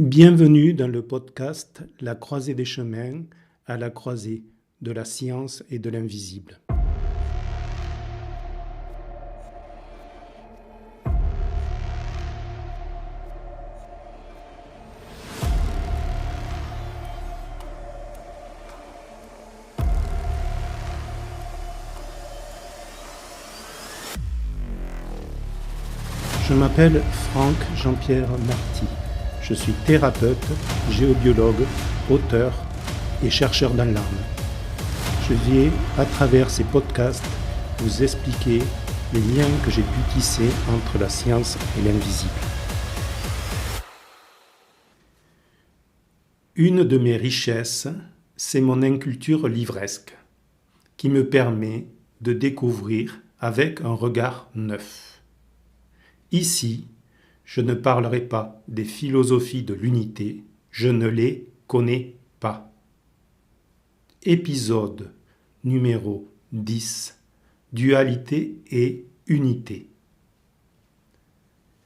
Bienvenue dans le podcast La croisée des chemins, à la croisée de la science et de l'invisible. Je m'appelle Franck Jean-Pierre Marty. Je suis thérapeute, géobiologue, auteur et chercheur dans l'âme. Je vais, à travers ces podcasts, vous expliquer les liens que j'ai pu tisser entre la science et l'invisible. Une de mes richesses, c'est mon inculture livresque, qui me permet de découvrir avec un regard neuf. Ici, je ne parlerai pas des philosophies de l'unité, je ne les connais pas. Épisode numéro 10. Dualité et unité.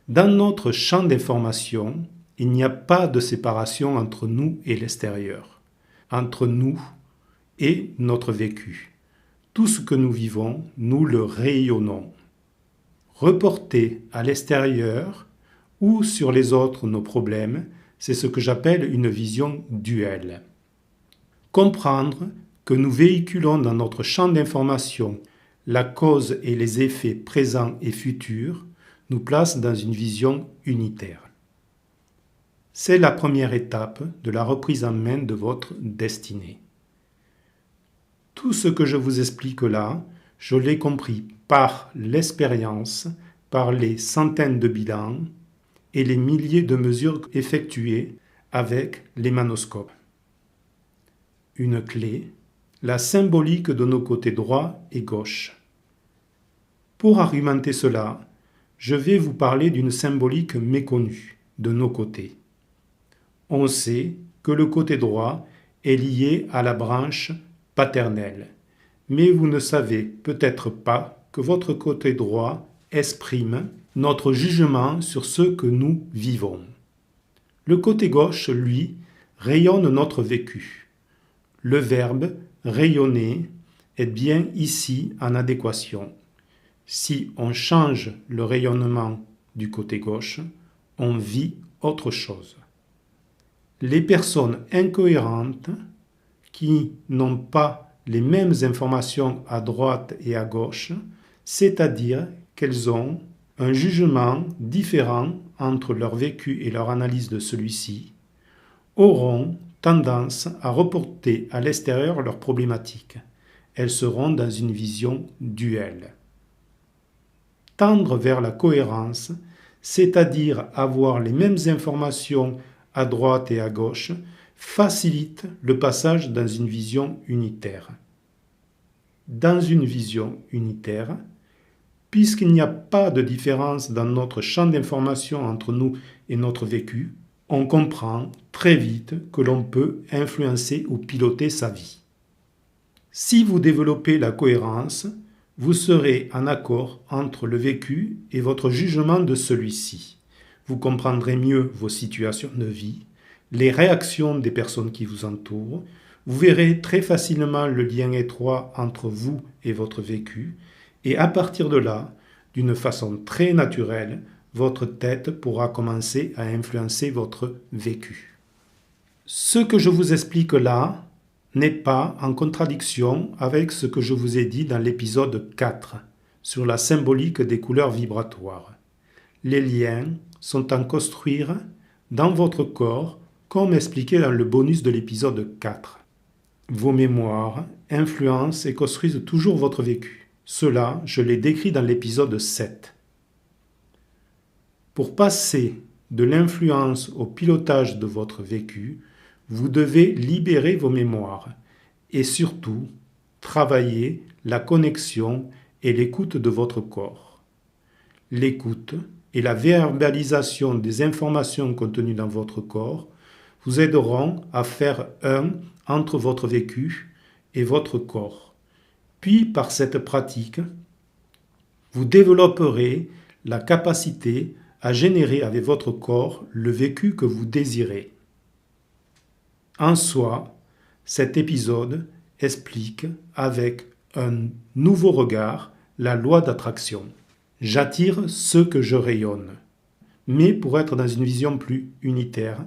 Dans notre champ d'information, il n'y a pas de séparation entre nous et l'extérieur, entre nous et notre vécu. Tout ce que nous vivons, nous le rayonnons. Reporter à l'extérieur ou sur les autres nos problèmes, c'est ce que j'appelle une vision duelle. Comprendre que nous véhiculons dans notre champ d'information la cause et les effets présents et futurs nous place dans une vision unitaire. C'est la première étape de la reprise en main de votre destinée. Tout ce que je vous explique là, je l'ai compris par l'expérience, par les centaines de bilans et les milliers de mesures effectuées avec l'émanoscope. Une clé, la symbolique de nos côtés droit et gauche. Pour argumenter cela, je vais vous parler d'une symbolique méconnue de nos côtés. On sait que le côté droit est lié à la branche paternelle, mais vous ne savez peut-être pas que votre côté droit exprime notre jugement sur ce que nous vivons. Le côté gauche, lui, rayonne notre vécu. Le verbe « rayonner » est bien ici en adéquation. Si on change le rayonnement du côté gauche, on vit autre chose. Les personnes incohérentes qui n'ont pas les mêmes informations à droite et à gauche, c'est-à-dire qu'elles ont un jugement différent entre leur vécu et leur analyse de celui-ci, auront tendance à reporter à l'extérieur leurs problématiques. Elles seront dans une vision duelle. Tendre vers la cohérence, c'est-à-dire avoir les mêmes informations à droite et à gauche, facilite le passage dans une vision unitaire. Dans une vision unitaire, puisqu'il n'y a pas de différence dans notre champ d'information entre nous et notre vécu, on comprend très vite que l'on peut influencer ou piloter sa vie. Si vous développez la cohérence, vous serez en accord entre le vécu et votre jugement de celui-ci. Vous comprendrez mieux vos situations de vie, les réactions des personnes qui vous entourent, vous verrez très facilement le lien étroit entre vous et votre vécu, et à partir de là, d'une façon très naturelle, votre tête pourra commencer à influencer votre vécu. Ce que je vous explique là n'est pas en contradiction avec ce que je vous ai dit dans l'épisode 4 sur la symbolique des couleurs vibratoires. Les liens sont à construire dans votre corps, comme expliqué dans le bonus de l'épisode 4. Vos mémoires influencent et construisent toujours votre vécu. Cela, je l'ai décrit dans l'épisode 7. Pour passer de l'influence au pilotage de votre vécu, vous devez libérer vos mémoires et surtout travailler la connexion et l'écoute de votre corps. L'écoute et la verbalisation des informations contenues dans votre corps vous aideront à faire un entre votre vécu et votre corps. Puis, par cette pratique, vous développerez la capacité à générer avec votre corps le vécu que vous désirez. En soi, cet épisode explique avec un nouveau regard la loi d'attraction. J'attire ce que je rayonne. Mais pour être dans une vision plus unitaire,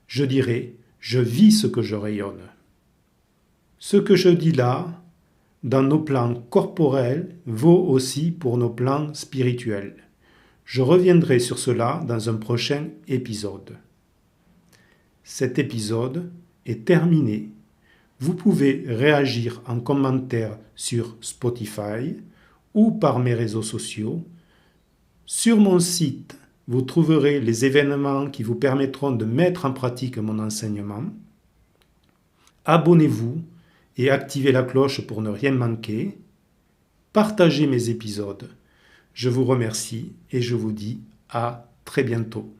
je dirais je vis ce que je rayonne. Ce que je dis là, dans nos plans corporels, vaut aussi pour nos plans spirituels. Je reviendrai sur cela dans un prochain épisode. Cet épisode est terminé. Vous pouvez réagir en commentaire sur Spotify ou par mes réseaux sociaux. Sur mon site, vous trouverez les événements qui vous permettront de mettre en pratique mon enseignement. Abonnez-vous et activez la cloche pour ne rien manquer. Partagez mes épisodes. Je vous remercie et je vous dis à très bientôt.